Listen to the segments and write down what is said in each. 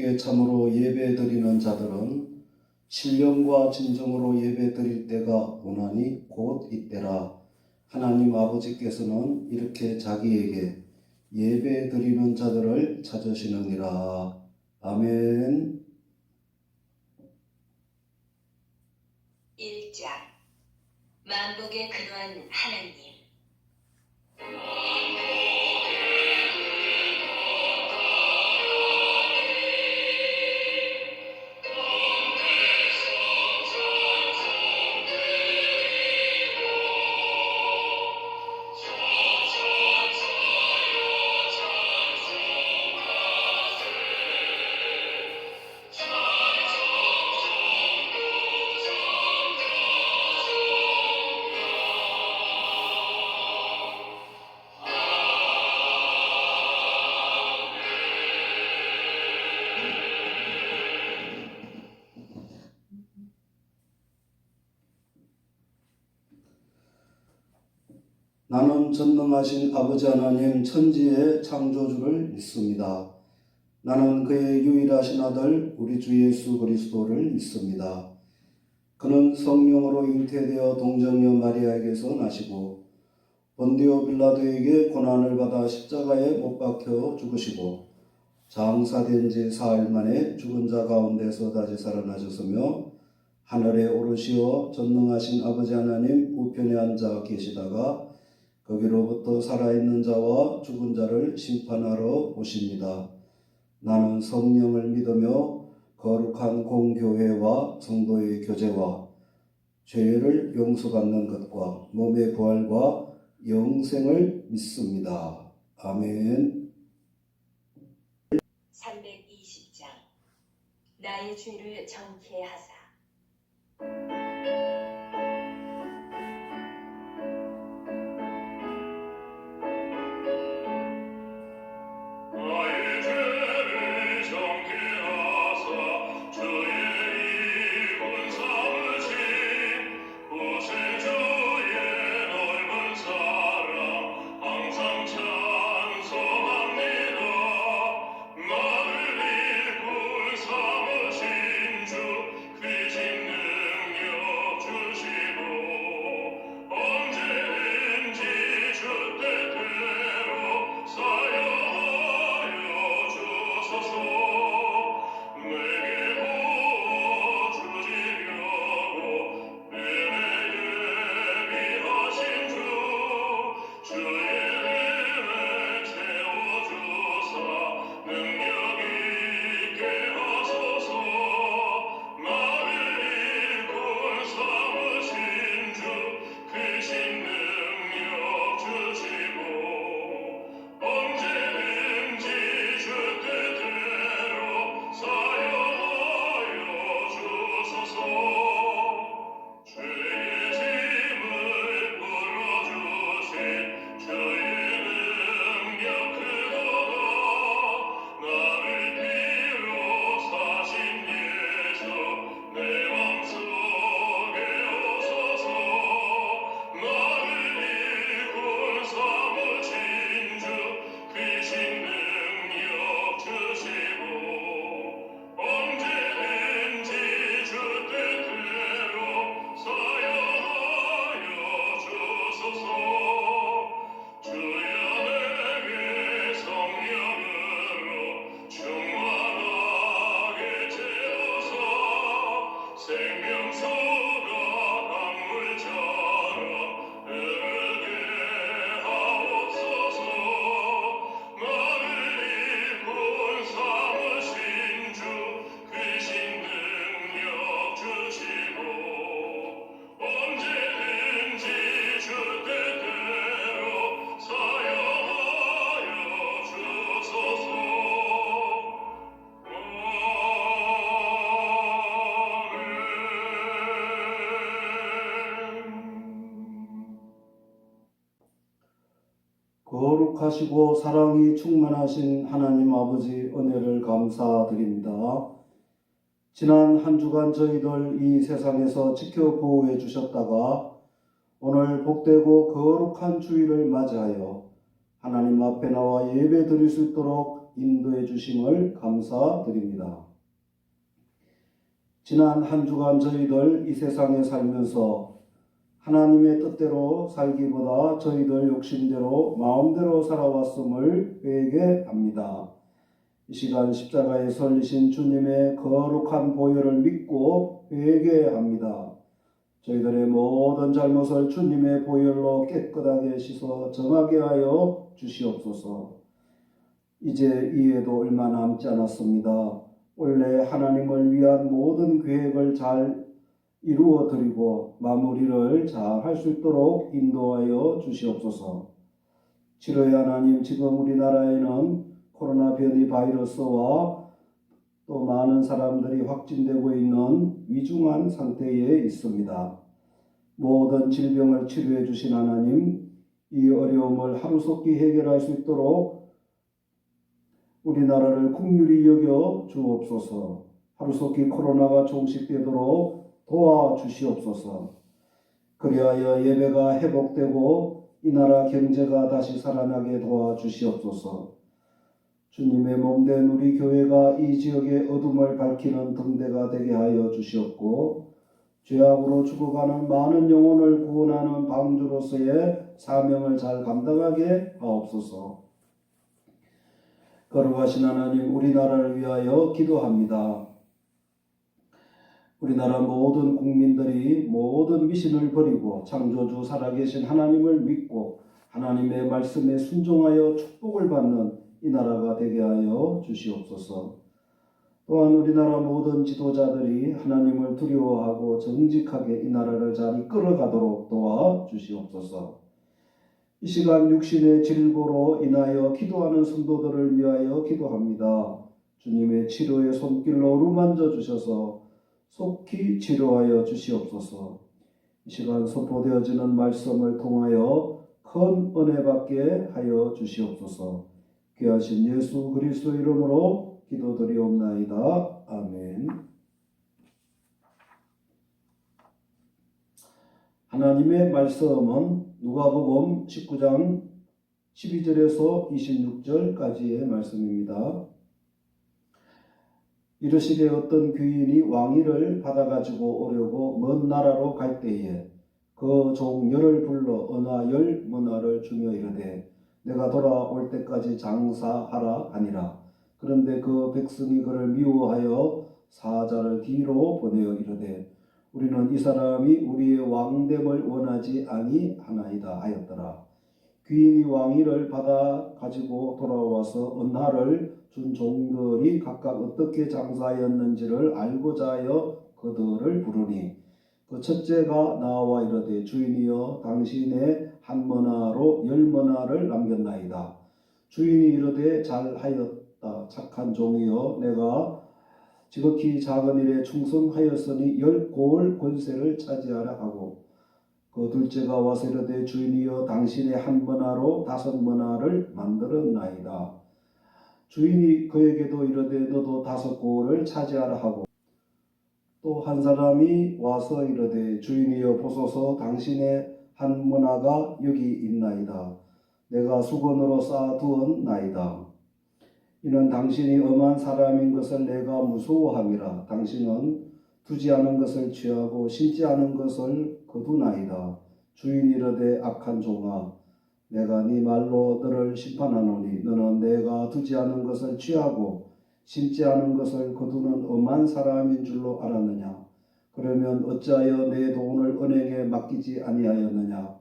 아버지께 참으로 예배드리는 자들은 신령과 진정으로 예배드릴 때가 오나니 곧 이때라. 하나님 아버지께서는 이렇게 자기에게 예배드리는 자들을 찾으시느니라. 아멘. 1장 만복의 근원 하나님. 나는 전능하신 아버지 하나님 천지의 창조주를 믿습니다. 나는 그의 유일하신 아들 우리 주 예수 그리스도를 믿습니다. 그는 성령으로 잉태되어 동정녀 마리아에게서 나시고 본디오 빌라도에게 고난을 받아 십자가에 못 박혀 죽으시고 장사된 지 사흘 만에 죽은 자 가운데서 다시 살아나셨으며 하늘에 오르시어 전능하신 아버지 하나님 우편에 앉아 계시다가 거기로부터 살아있는 자와 죽은 자를 심판하러 오십니다. 나는 성령을 믿으며 거룩한 공교회와 성도의 교제와 죄를 용서받는 것과 몸의 부활과 영생을 믿습니다. 아멘. 320장 나의 죄를 정케 하사. 거룩하시고 사랑이 충만하신 하나님 아버지 은혜를 감사드립니다. 지난 한 주간 저희들 이 세상에서 지켜 보호해 주셨다가 오늘 복되고 거룩한 주일을 맞이하여 하나님 앞에 나와 예배 드릴 수 있도록 인도해 주심을 감사드립니다. 지난 한 주간 저희들 이 세상에 살면서 하나님의 뜻대로 살기보다 저희들 욕심대로 마음대로 살아왔음을 회개합니다. 이 시간 십자가에 설리신 주님의 거룩한 보혈을 믿고 회개합니다. 저희들의 모든 잘못을 주님의 보혈로 깨끗하게 씻어 정하게 하여 주시옵소서. 이제 이해도 얼마 남지 않았습니다. 원래 하나님을 위한 모든 계획을 잘 이루어 드리고 마무리를 잘 할 수 있도록 인도하여 주시옵소서. 치료의 하나님, 지금 우리나라에는 코로나 변이 바이러스와 또 많은 사람들이 확진되고 있는 위중한 상태에 있습니다. 모든 질병을 치료해 주신 하나님, 이 어려움을 하루속히 해결할 수 있도록 우리나라를 긍휼히 여겨 주옵소서. 하루속히 코로나가 종식되도록 도와주시옵소서. 그리하여 예배가 회복되고 이 나라 경제가 다시 살아나게 도와주시옵소서. 주님의 몸된 우리 교회가 이 지역의 어둠을 밝히는 등대가 되게 하여 주시옵고 죄악으로 죽어가는 많은 영혼을 구원하는 방주로서의 사명을 잘 감당하게 하옵소서. 거룩하신 하나님, 우리나라를 위하여 기도합니다. 우리나라 모든 국민들이 모든 미신을 버리고 창조주 살아계신 하나님을 믿고 하나님의 말씀에 순종하여 축복을 받는 이 나라가 되게 하여 주시옵소서. 또한 우리나라 모든 지도자들이 하나님을 두려워하고 정직하게 이 나라를 잘 이끌어가도록 도와주시옵소서. 이 시간 육신의 질고로 인하여 기도하는 성도들을 위하여 기도합니다. 주님의 치료의 손길로 어루만져 주셔서 속히 치료하여 주시옵소서. 이 시간 선포되어지는 말씀을 통하여 큰 은혜 받게 하여 주시옵소서. 귀하신 예수 그리스도 이름으로 기도드리옵나이다. 아멘. 하나님의 말씀은 누가복음 19장 12절에서 26절까지의 말씀입니다. 이르시되 어떤 귀인이 왕위를 받아가지고 오려고 먼 나라로 갈 때에 그 종 열을 불러 은화 10문화를 주며 이르되 내가 돌아올 때까지 장사하라 하니라. 그런데 그 백성이 그를 미워하여 사자를 뒤로 보내어 이르되 우리는 이 사람이 우리의 왕됨을 원하지 아니하나이다 하였더라. 귀인이 왕위를 받아 가지고 돌아와서 은하를 준 종들이 각각 어떻게 장사하였는지를 알고자 하여 그들을 부르니 그 첫째가 나와 이르되 주인이여 당신의 한 머나로 10머나를 남겼나이다. 주인이 이르되 잘하였다 착한 종이여 내가 지극히 작은 일에 충성하였으니 10고을 권세를 차지하라 하고 그 둘째가 와서 이르되 주인이여 당신의 한 머나로 5머나를 만들었나이다. 주인이 그에게도 이르되 너도 5고을을 차지하라 하고 또 한 사람이 와서 이르되 주인이여 보소서 당신의 한 머나가 여기 있나이다. 내가 수건으로 쌓아두었나이다. 이는 당신이 엄한 사람인 것을 내가 무서워함이라. 당신은 두지 않은 것을 취하고 심지 않은 것을 거두나이다. 주인이 이르되 악한 종아 내가 네 말로 너를 심판하노니 너는 내가 두지 않은 것을 취하고 심지 않은 것을 거두는 엄한 사람인 줄로 알았느냐. 그러면 어찌하여 내 돈을 은행에 맡기지 아니하였느냐.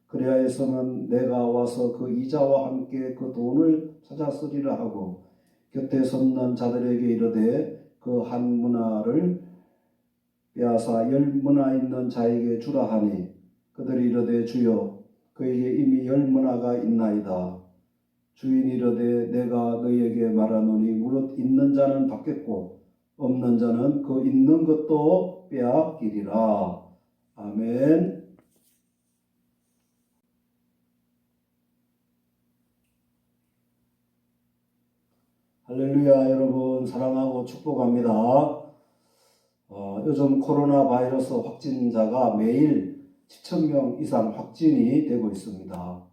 그리하여서는 내가 와서 그 이자와 함께 그 돈을 찾아쓰리라 하고 곁에 섰는 자들에게 이르되 그 한 문화를 빼앗아 10문화 있는 자에게 주라 하니 그들이 이르되 주여 그에게 이미 10문화가 있나이다. 주인이 이르되 내가 너희에게 말하노니 무릇 있는 자는 받겠고 없는 자는 그 있는 것도 빼앗기리라. 아멘. 할렐루야. 여러분 사랑하고 축복합니다. 요즘 코로나 바이러스 확진자가 매일 7,000명 이상 확진이 되고 있습니다.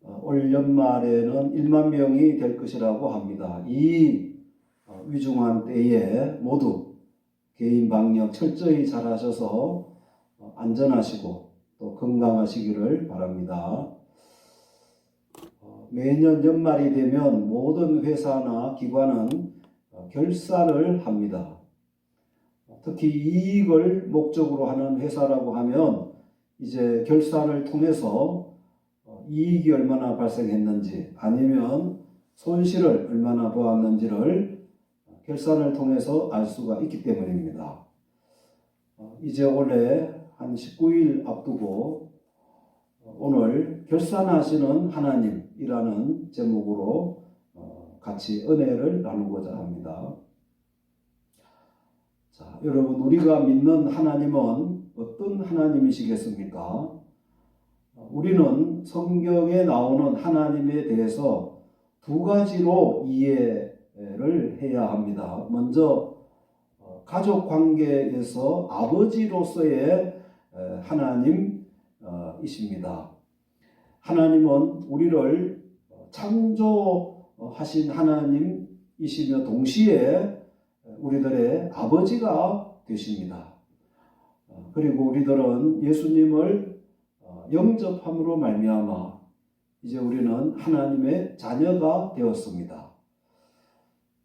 올 연말에는 1만 명이 될 것이라고 합니다. 이 위중한 때에 모두 개인 방역 철저히 잘 하셔서 안전하시고 또 건강하시기를 바랍니다. 매년 연말이 되면 모든 회사나 기관은 결산을 합니다. 특히 이익을 목적으로 하는 회사라고 하면 이제 결산을 통해서 이익이 얼마나 발생했는지 아니면 손실을 얼마나 보았는지를 결산을 통해서 알 수가 있기 때문입니다. 이제 올해 한 19일 앞두고 오늘 결산하시는 하나님이라는 제목으로 같이 은혜를 나누고자 합니다. 자, 여러분, 우리가 믿는 하나님은 어떤 하나님이시겠습니까? 우리는 성경에 나오는 하나님에 대해서 두 가지로 이해를 해야 합니다. 먼저 가족 관계에서 아버지로서의 하나님이십니다. 하나님은 우리를 창조하신 하나님이시며 동시에 우리들의 아버지가 되십니다. 그리고 우리들은 예수님을 영접함으로 말미암아 이제 우리는 하나님의 자녀가 되었습니다.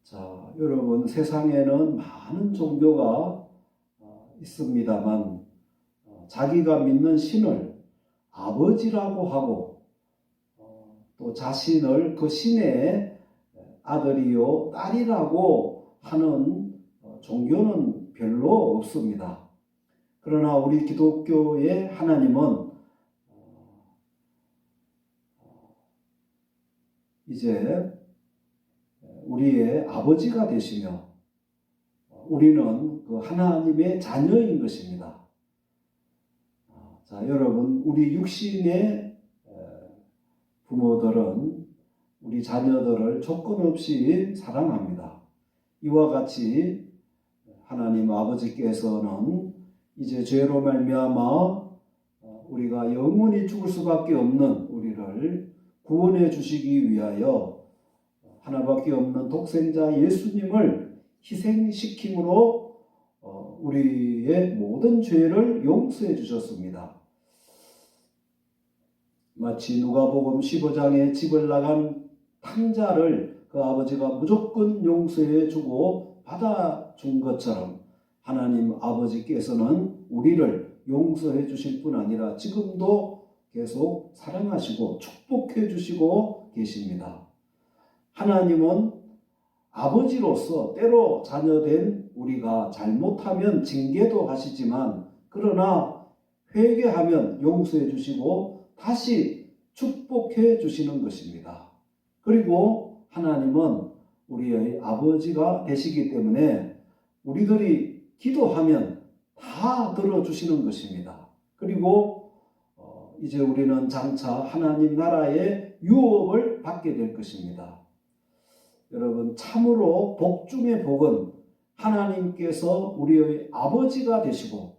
자, 여러분, 세상에는 많은 종교가 있습니다만 자기가 믿는 신을 아버지라고 하고 또 자신을 그 신의 아들이요 딸이라고 하는 종교는 별로 없습니다. 그러나 우리 기독교의 하나님은 이제 우리의 아버지가 되시며 우리는 그 하나님의 자녀인 것입니다. 자, 여러분, 우리 육신의 부모들은 우리 자녀들을 조건 없이 사랑합니다. 이와 같이 하나님 아버지께서는 이제 죄로 말미암아 우리가 영원히 죽을 수밖에 없는 우리를 구원해 주시기 위하여 하나밖에 없는 독생자 예수님을 희생시킴으로 우리의 모든 죄를 용서해 주셨습니다. 마치 누가복음 15장에 집을 나간 탕자를 그 아버지가 무조건 용서해 주고 받아준 것처럼 하나님 아버지께서는 우리를 용서해 주실 뿐 아니라 지금도 계속 사랑하시고 축복해 주시고 계십니다. 하나님은 아버지로서 때로 자녀된 우리가 잘못하면 징계도 하시지만 그러나 회개하면 용서해 주시고 다시 축복해 주시는 것입니다. 그리고 하나님은 우리의 아버지가 되시기 때문에 우리들이 기도하면 다 들어주시는 것입니다. 그리고 이제 우리는 장차 하나님 나라의 유업을 받게 될 것입니다. 여러분, 참으로 복 중의 복은 하나님께서 우리의 아버지가 되시고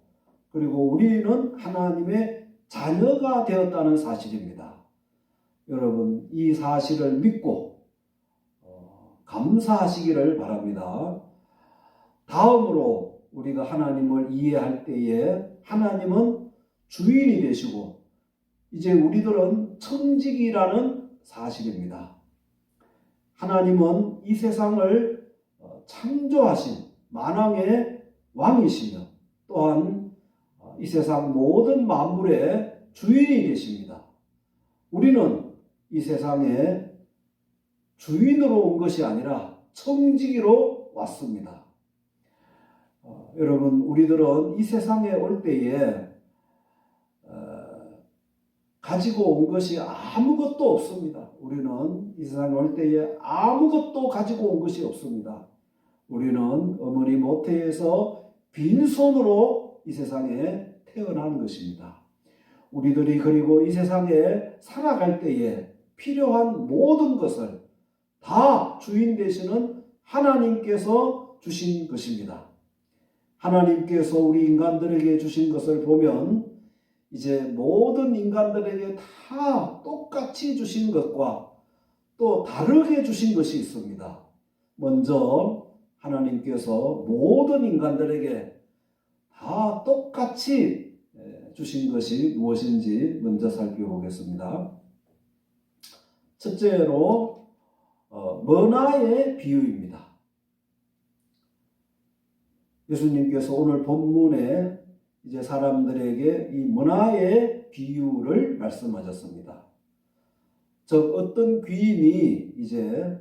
그리고 우리는 하나님의 자녀가 되었다는 사실입니다. 여러분, 이 사실을 믿고 감사하시기를 바랍니다. 다음으로 우리가 하나님을 이해할 때에 하나님은 주인이 되시고 이제 우리들은 청직이라는 사실입니다. 하나님은 이 세상을 창조하신 만왕의 왕이시며 또한 이 세상 모든 만물의 주인이 되십니다. 우리는 이 세상에 주인으로 온 것이 아니라 청지기로 왔습니다. 여러분, 우리들은 이 세상에 올 때에 가지고 온 것이 아무것도 없습니다. 우리는 이 세상에 올 때에 아무것도 가지고 온 것이 없습니다. 우리는 어머니 모태에서 빈손으로 이 세상에 태어난 것입니다. 우리들이 그리고 이 세상에 살아갈 때에 필요한 모든 것을 다 주인 되시는 하나님께서 주신 것입니다. 하나님께서 우리 인간들에게 주신 것을 보면 이제 모든 인간들에게 다 똑같이 주신 것과 또 다르게 주신 것이 있습니다. 먼저 하나님께서 모든 인간들에게 다 똑같이 주신 것이 무엇인지 먼저 살펴보겠습니다. 첫째로 머나의 비유입니다. 예수님께서 오늘 본문에 이제 사람들에게 이 머나의 비유를 말씀하셨습니다. 즉 어떤 귀인이 이제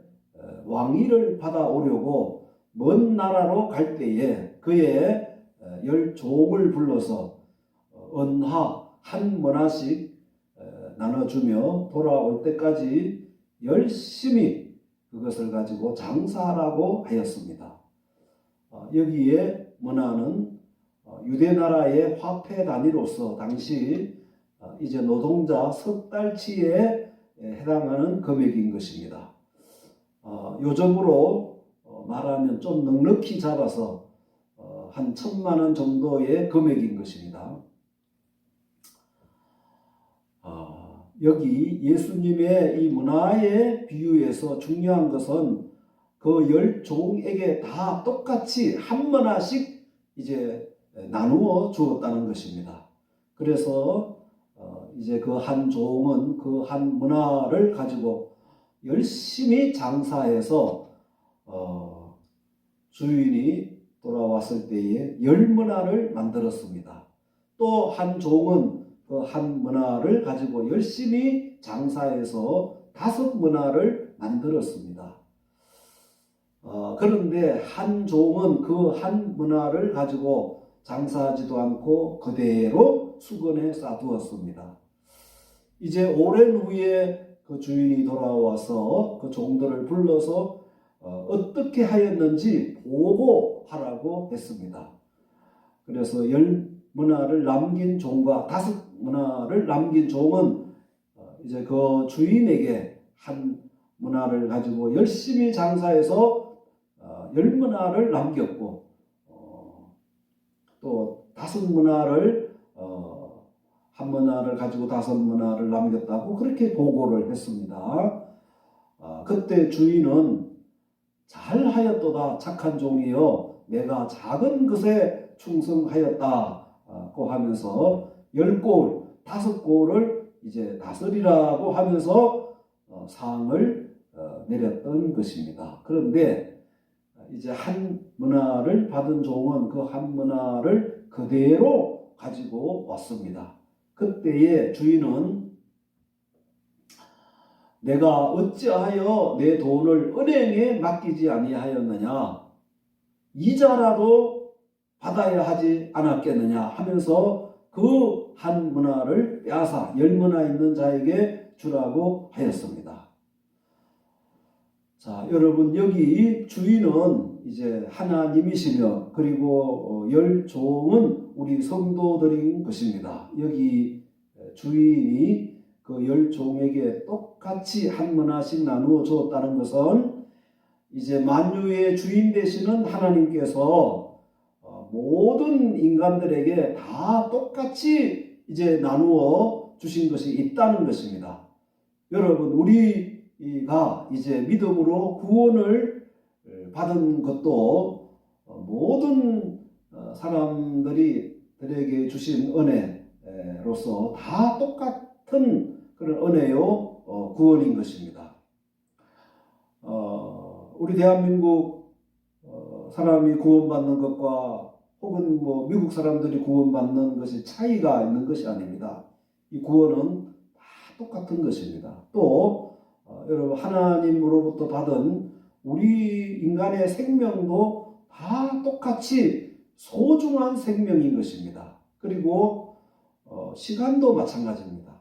왕위를 받아오려고 먼 나라로 갈 때에 그의 10종을 불러서 은하 한 머나씩 나눠주며 돌아올 때까지 열심히 그것을 가지고 장사하라고 하였습니다. 여기에 머나는 유대 나라의 화폐 단위로서 당시 이제 노동자 석 달치에 해당하는 금액인 것입니다. 요즘으로 말하면 좀 넉넉히 잡아서 한 1,000만 원 정도의 금액인 것입니다. 여기 예수님의 이 문화의 비유에서 중요한 것은 그 10종에게 다 똑같이 한 머나씩 이제 나누어 주었다는 것입니다. 그래서 이제 그 한 종은 그 한 문화를 가지고 열심히 장사해서 주인이 돌아왔을 때에 10문화를 만들었습니다. 또 한 종은 그 한 문화를 가지고 열심히 장사해서 5문화를 만들었습니다. 그런데 한 종은 그 한 문화를 가지고 장사하지도 않고 그대로 수건에 싸두었습니다. 이제 오랜 후에 그 주인이 돌아와서 그 종들을 불러서 어떻게 하였는지 보고하라고 했습니다. 그래서 10문화를 남긴 종과 5문화를 남긴 종은 이제 그 주인에게 한 문화를 가지고 열심히 장사해서 10문화를 남겼고 또 5문화를 한 문화를 가지고 5문화를 남겼다고 그렇게 보고를 했습니다. 그때 주인은 잘하였도다 착한 종이여 내가 작은 것에 충성하였다고 하면서 10골 5골을 이제 다스리라고 하면서 상을 내렸던 것입니다. 그런데 이제 한 문화를 받은 종은 그 한 문화를 그대로 가지고 왔습니다. 그때에 주인은 내가 어찌하여 내 돈을 은행에 맡기지 아니하였느냐 이자라도 받아야 하지 않았겠느냐 하면서 그 한 문화를 빼앗아 10문화 있는 자에게 주라고 하였습니다. 자, 여러분 여기 주인은 이제 하나님이시며 그리고 10종은 우리 성도들인 것입니다. 여기 주인이 그 10종에게 똑같이 한 문화씩 나누어 주었다는 것은 이제 만유의 주인 되시는 하나님께서 모든 인간들에게 다 똑같이 이제 나누어 주신 것이 있다는 것입니다. 여러분 우리가 이제 믿음으로 구원을 받은 것도 모든 사람들에게 주신 은혜로서 다 똑같은 그런 은혜요 구원인 것입니다. 우리 대한민국 사람이 구원받는 것과 혹은 뭐 미국 사람들이 구원받는 것이 차이가 있는 것이 아닙니다. 이 구원은 다 똑같은 것입니다. 또 여러분 하나님으로부터 받은 우리 인간의 생명도 다 똑같이 소중한 생명인 것입니다. 그리고 시간도 마찬가지입니다.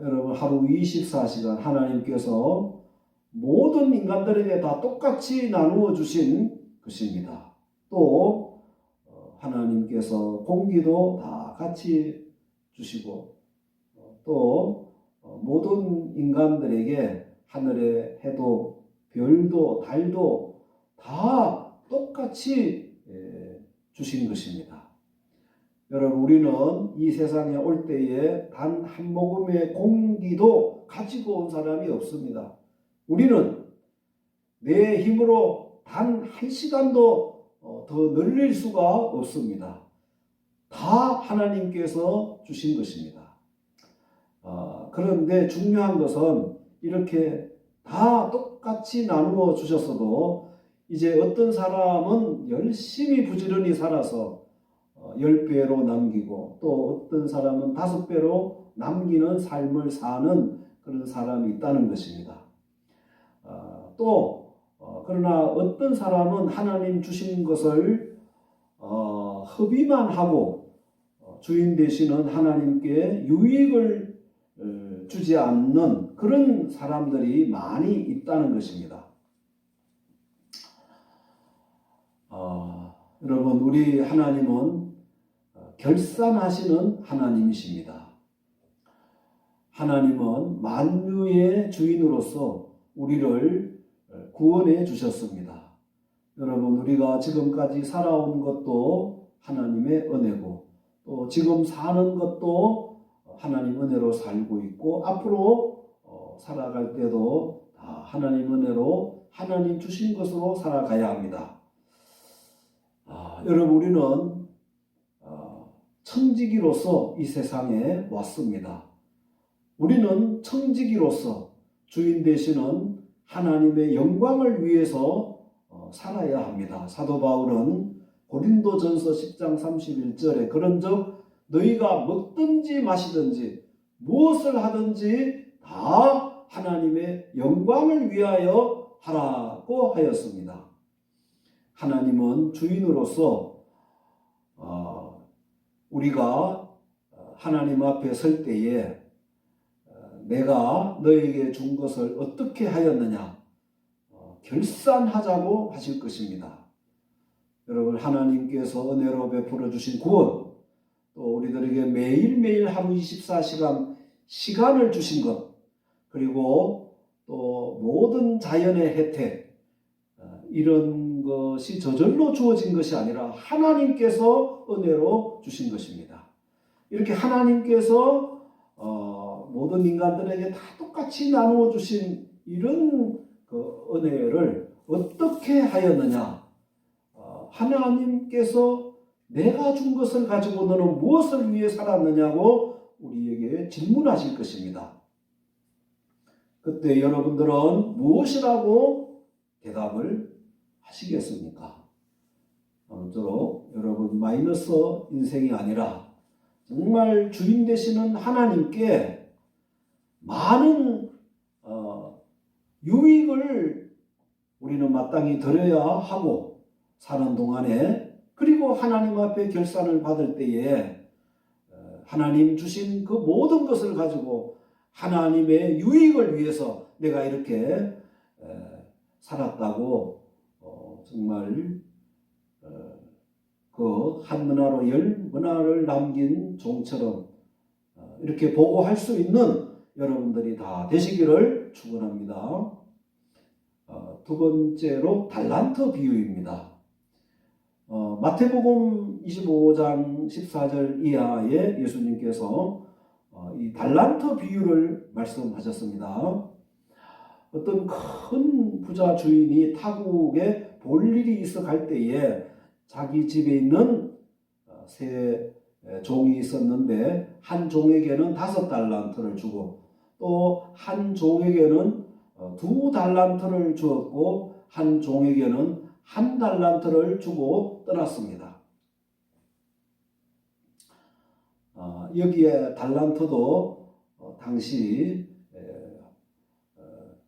여러분 하루 24시간 하나님께서 모든 인간들에게 다 똑같이 나누어 주신 것입니다. 또 하나님께서 공기도 다 같이 주시고 또 모든 인간들에게 하늘의 해도 별도 달도 다 똑같이 주신 것입니다. 여러분, 우리는 이 세상에 올 때에 단 한 모금의 공기도 가지고 온 사람이 없습니다. 우리는 내 힘으로 단 한 시간도 더 늘릴 수가 없습니다. 다 하나님께서 주신 것입니다. 그런데 중요한 것은 이렇게 다 똑같이 나누어 주셨어도 이제 어떤 사람은 열심히 부지런히 살아서 10배로 남기고 또 어떤 사람은 5배로 남기는 삶을 사는 그런 사람이 있다는 것입니다. 그러나 어떤 사람은 하나님 주신 것을 허비만 하고 주인 되시는 하나님께 유익을 주지 않는 그런 사람들이 많이 있다는 것입니다. 여러분, 우리 하나님은 결산하시는 하나님이십니다. 하나님은 만유의 주인으로서 우리를 구원해 주셨습니다. 여러분, 우리가 지금까지 살아온 것도 하나님의 은혜고 또 지금 사는 것도 하나님 은혜로 살고 있고 앞으로 살아갈 때도 다 하나님 은혜로 하나님 주신 것으로 살아가야 합니다. 여러분, 우리는 청지기로서 이 세상에 왔습니다. 우리는 청지기로서 주인 되시는 하나님의 영광을 위해서 살아야 합니다. 사도 바울은 고린도전서 10장 31절에 그런즉 너희가 먹든지 마시든지 무엇을 하든지 다 하나님의 영광을 위하여 하라고 하였습니다. 하나님은 주인으로서 우리가 하나님 앞에 설 때에 내가 너에게 준 것을 어떻게 하였느냐 결산하자고 하실 것입니다. 여러분, 하나님께서 은혜로 베풀어 주신 구원, 또 우리들에게 매일매일 하루 24시간 시간을 주신 것, 그리고 또 모든 자연의 혜택, 이런 것이 저절로 주어진 것이 아니라 하나님께서 은혜로 주신 것입니다. 이렇게 하나님께서 모든 인간들에게 다 똑같이 나누어 주신 이런 그 은혜를 어떻게 하였느냐? 하나님께서 내가 준 것을 가지고 너는 무엇을 위해 살았느냐고 우리에게 질문하실 것입니다. 그때 여러분들은 무엇이라고 대답을 하시겠습니까? 아무쪼록 여러분 마이너스 인생이 아니라 정말 주인 되시는 하나님께 많은 유익을 우리는 마땅히 드려야 하고 사는 동안에, 그리고 하나님 앞에 결산을 받을 때에 하나님 주신 그 모든 것을 가지고 하나님의 유익을 위해서 내가 이렇게 살았다고 정말 그 한 문화로 10문화를 남긴 종처럼 이렇게 보고할 수 있는 여러분들이 다 되시기를 축원합니다. 두 번째로 달란트 비유입니다. 마태복음 25장 14절 이하에 예수님께서 이 달란트 비유를 말씀하셨습니다. 어떤 큰 부자 주인이 타국에 볼 일이 있어 갈 때에 자기 집에 있는 세 종이 있었는데 한 종에게는 5달란트를 주고 또 한 종에게는 2달란트를 주었고 한 종에게는 1달란트를 주고 떠났습니다. 여기에 달란트도 당시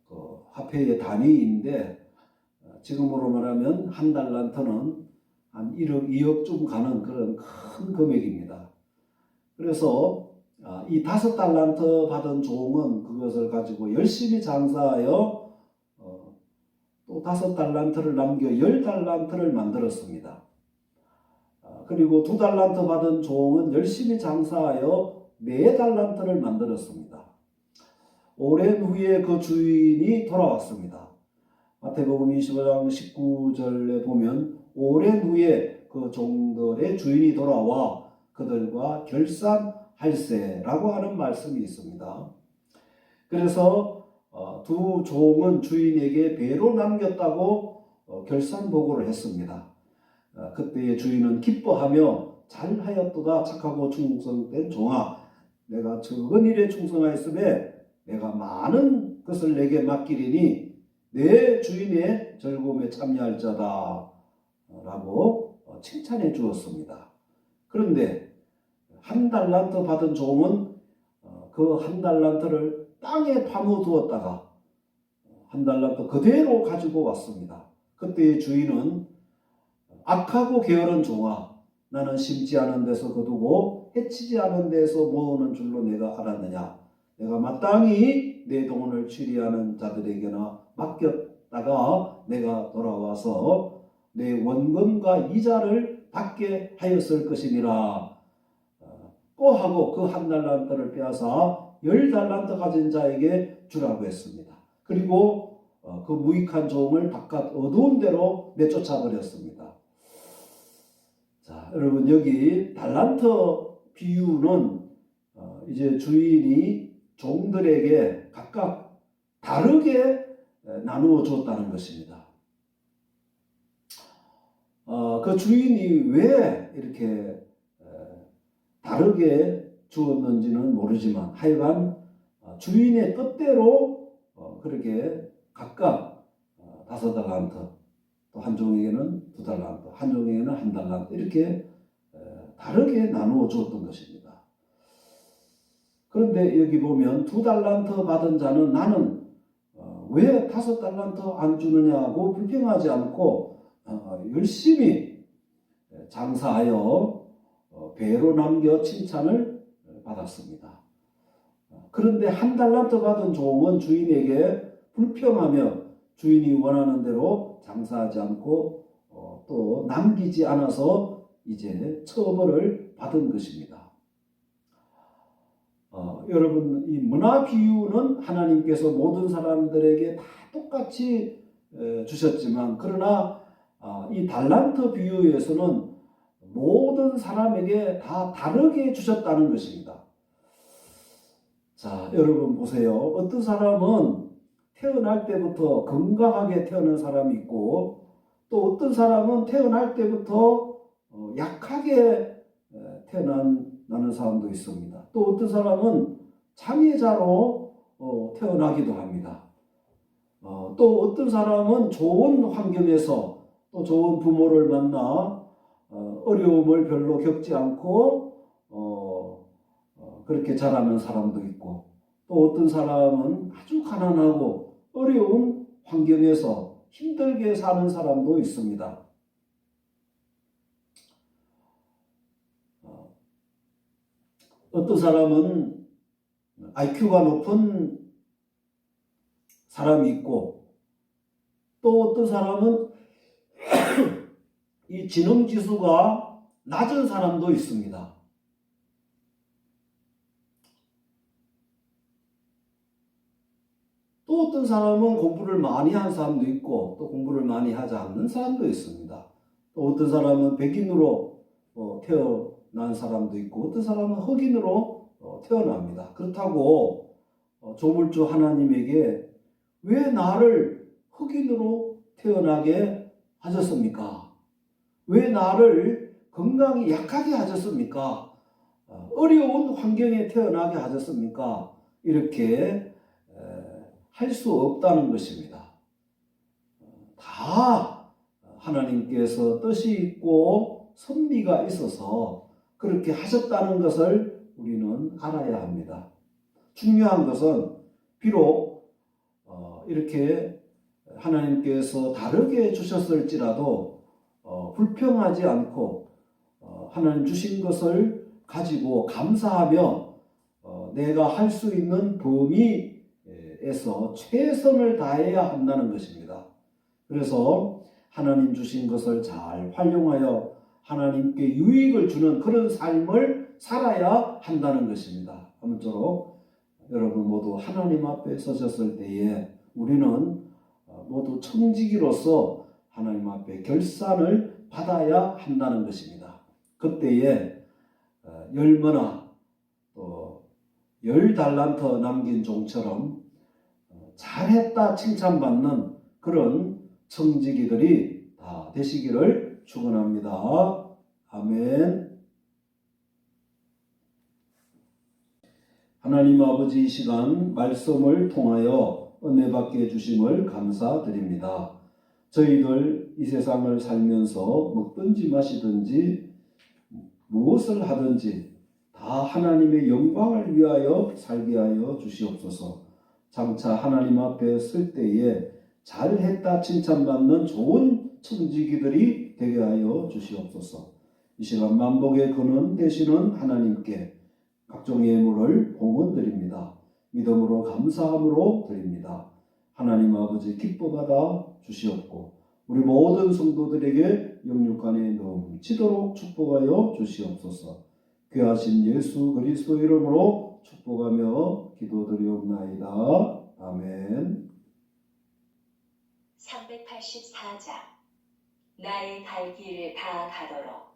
그 화폐의 단위인데 지금으로 말하면 1달란트는 한 1억, 2억쯤 가는 그런 큰 금액입니다. 그래서 이 5달란트 받은 종은 그것을 가지고 열심히 장사하여 또 5달란트를 남겨 10달란트를 만들었습니다. 그리고 2달란트 받은 종은 열심히 장사하여 4달란트를 만들었습니다. 오랜 후에 그 주인이 돌아왔습니다. 마태복음 25장 19절에 보면 오랜 후에 그 종들의 주인이 돌아와 그들과 결산할세라고 하는 말씀이 있습니다. 그래서 두 종은 주인에게 배로 남겼다고 결산 보고를 했습니다. 그때의 주인은 기뻐하며 잘하였도다 착하고 충성된 종아, 내가 적은 일에 충성하였으며 내가 많은 것을 내게 맡기리니 내 주인의 즐거움에 참여할 자다 라고 칭찬해 주었습니다. 그런데 한 달란트 받은 종은 그 한 달란트를 땅에 파묻었다가 한 달란트 그대로 가지고 왔습니다. 그때의 주인은 악하고 게으른 종아, 나는 심지 않은 데서 거두고 해치지 않은 데서 모으는 줄로 내가 알았느냐. 내가 마땅히 내 동원을 취리하는 자들에게나 맡겼다가 내가 돌아와서 내 원금과 이자를 받게 하였을 것이니라. 꼬하고 그 한 달란트를 빼앗아 10달란트 가진 자에게 주라고 했습니다. 그리고 그 무익한 종을 바깥 어두운 데로 내쫓아 버렸습니다. 자, 여러분 여기 달란트 비유는 이제 주인이 종들에게 각각 다르게 나누어 줬다는 것입니다. 그 주인이 왜 이렇게 다르게 주었는지는 모르지만 하여간 주인의 뜻대로 그렇게 각각 5달란트, 또 한 종에게는 2달란트, 한 종에게는 1달란트 이렇게 다르게 나누어 주었던 것입니다. 그런데 여기 보면 2달란트 받은 자는 나는 왜 5달란트 안 주느냐고 불평하지 않고 열심히 장사하여 배로 남겨 칭찬을 받았습니다. 그런데 1달란트 받은 종은 주인에게 불평하며 주인이 원하는 대로 장사하지 않고 또 남기지 않아서 이제 처벌을 받은 것입니다. 여러분 이 문화 비유는 하나님께서 모든 사람들에게 다 똑같이 주셨지만 그러나 이 달란트 비유에서는 모든 사람에게 다 다르게 주셨다는 것입니다. 자, 여러분 보세요. 어떤 사람은 태어날 때부터 건강하게 태어난 사람이 있고 또 어떤 사람은 태어날 때부터 약하게 태어나는 사람도 있습니다. 또 어떤 사람은 장애자로 태어나기도 합니다. 또 어떤 사람은 좋은 환경에서 또 좋은 부모를 만나 어려움을 별로 겪지 않고 그렇게 자라는 사람도 있고 또 어떤 사람은 아주 가난하고 어려운 환경에서 힘들게 사는 사람도 있습니다. 어떤 사람은 IQ가 높은 사람이 있고 또 어떤 사람은 이 지능지수가 낮은 사람도 있습니다. 또 어떤 사람은 공부를 많이 한 사람도 있고 또 공부를 많이 하지 않는 사람도 있습니다. 또 어떤 사람은 백인으로 태어난 사람도 있고 어떤 사람은 흑인으로 태어납니다. 그렇다고 조물주 하나님에게 왜 나를 흑인으로 태어나게 하셨습니까? 왜 나를 건강이 약하게 하셨습니까? 어려운 환경에 태어나게 하셨습니까? 이렇게 할 수 없다는 것입니다. 다 하나님께서 뜻이 있고 섭리가 있어서 그렇게 하셨다는 것을 우리는 알아야 합니다. 중요한 것은 비록 이렇게 하나님께서 다르게 주셨을지라도 불평하지 않고 하나님 주신 것을 가지고 감사하며 내가 할 수 있는 범위에서 최선을 다해야 한다는 것입니다. 그래서 하나님 주신 것을 잘 활용하여 하나님께 유익을 주는 그런 삶을 살아야 한다는 것입니다. 아무쪼록 여러분 모두 하나님 앞에 서셨을 때에 우리는 모두 청지기로서 하나님 앞에 결산을 받아야 한다는 것입니다. 그때에 열머나 또 10달란트 남긴 종처럼 잘했다 칭찬받는 그런 청지기들이 다 되시기를 축원합니다. 아멘. 하나님 아버지, 이 시간 말씀을 통하여 은혜 받게 해주심을 감사드립니다. 저희들 이 세상을 살면서 먹든지 마시든지 무엇을 하든지 다 하나님의 영광을 위하여 살게 하여 주시옵소서. 장차 하나님 앞에 설 때에 잘했다 칭찬받는 좋은 청지기들이 되게 하여 주시옵소서. 이 시간 만복의 근원 되시는 하나님께 각종 예물을 봉헌드립니다. 믿음으로 감사함으로 드립니다. 하나님 아버지 기뻐 받아 주시옵고 우리 모든 성도들에게 영육간에 넘치도록 축복하여 주시옵소서. 귀하신 예수 그리스도 이름으로 축복하며 기도드리옵나이다. 아멘. 384장 나의 갈 길 다 가도록.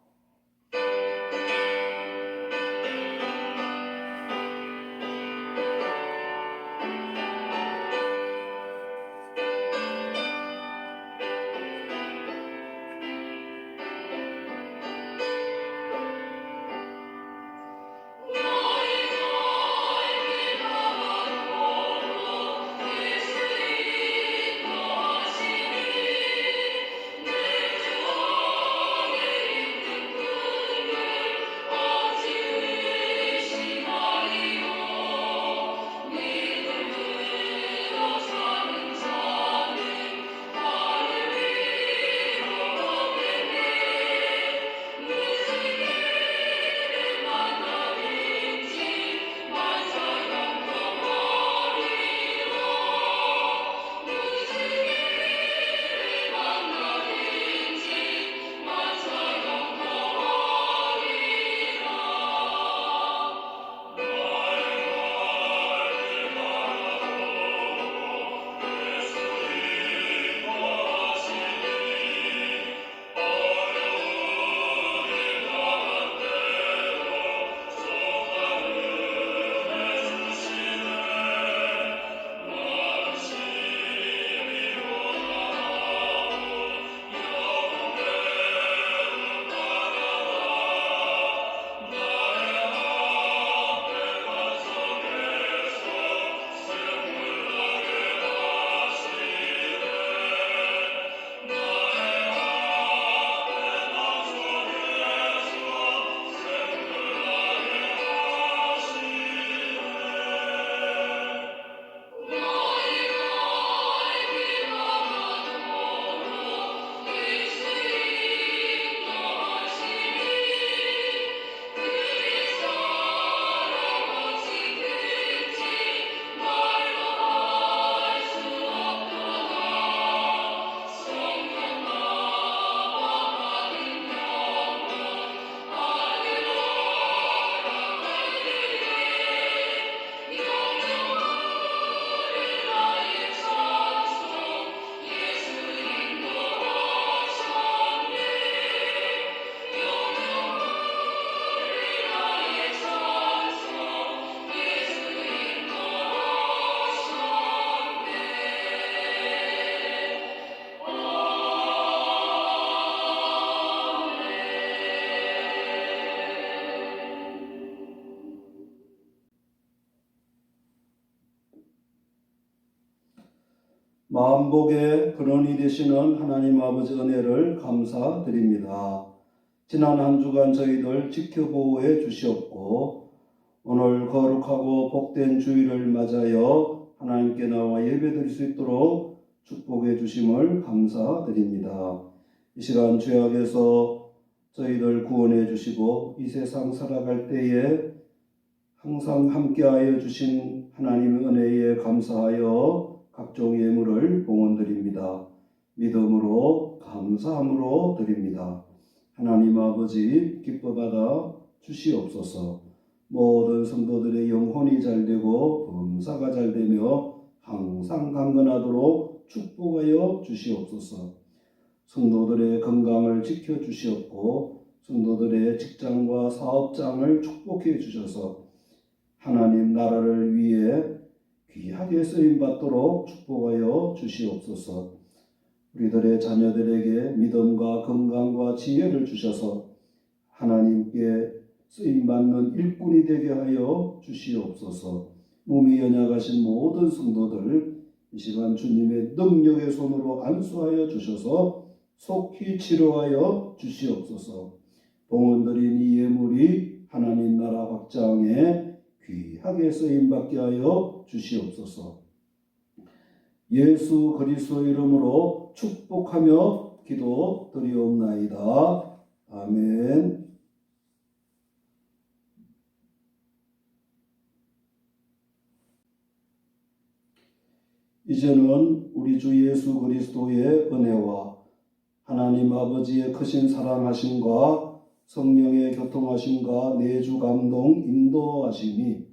만복의 근원이 되시는 하나님 아버지 은혜를 감사드립니다. 지난 한 주간 저희들 지켜보호해 주시옵고 오늘 거룩하고 복된 주일을 맞아여 하나님께 나와 예배드릴 수 있도록 축복해 주심을 감사드립니다. 이 시간 죄악에서 저희들 구원해 주시고 이 세상 살아갈 때에 항상 함께하여 주신 하나님의 은혜에 감사하여 각종 예물을 봉헌드립니다. 믿음으로 감사함으로 드립니다. 하나님 아버지 기뻐 받아 주시옵소서. 모든 성도들의 영혼이 잘되고 범사가 잘되며 항상 강건하도록 축복하여 주시옵소서. 성도들의 건강을 지켜주시옵고 성도들의 직장과 사업장을 축복해 주셔서 하나님 나라를 위해 귀하게 쓰임받도록 축복하여 주시옵소서. 우리들의 자녀들에게 믿음과 건강과 지혜를 주셔서 하나님께 쓰임받는 일꾼이 되게 하여 주시옵소서. 몸이 연약하신 모든 성도들 이 시간 주님의 능력의 손으로 안수하여 주셔서 속히 치료하여 주시옵소서. 봉헌드린 이 예물이 하나님 나라 확장에 귀하게 쓰임받게 하여 주시옵소서. 예수 그리스도 이름으로 축복하며 기도드리옵나이다. 아멘. 이제는 우리 주 예수 그리스도의 은혜와 하나님 아버지의 크신 사랑하심과 성령의 교통하심과 내주 감동 인도하심이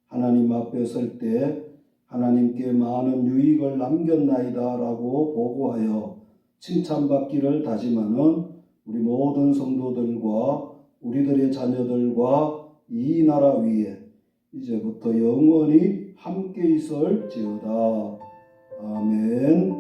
하나님 앞에 설 때 하나님께 많은 유익을 남겼나이다 라고 보고하여 칭찬받기를 다짐하는 우리 모든 성도들과 우리들의 자녀들과 이 나라 위에 이제부터 영원히 함께 있을지어다. 아멘.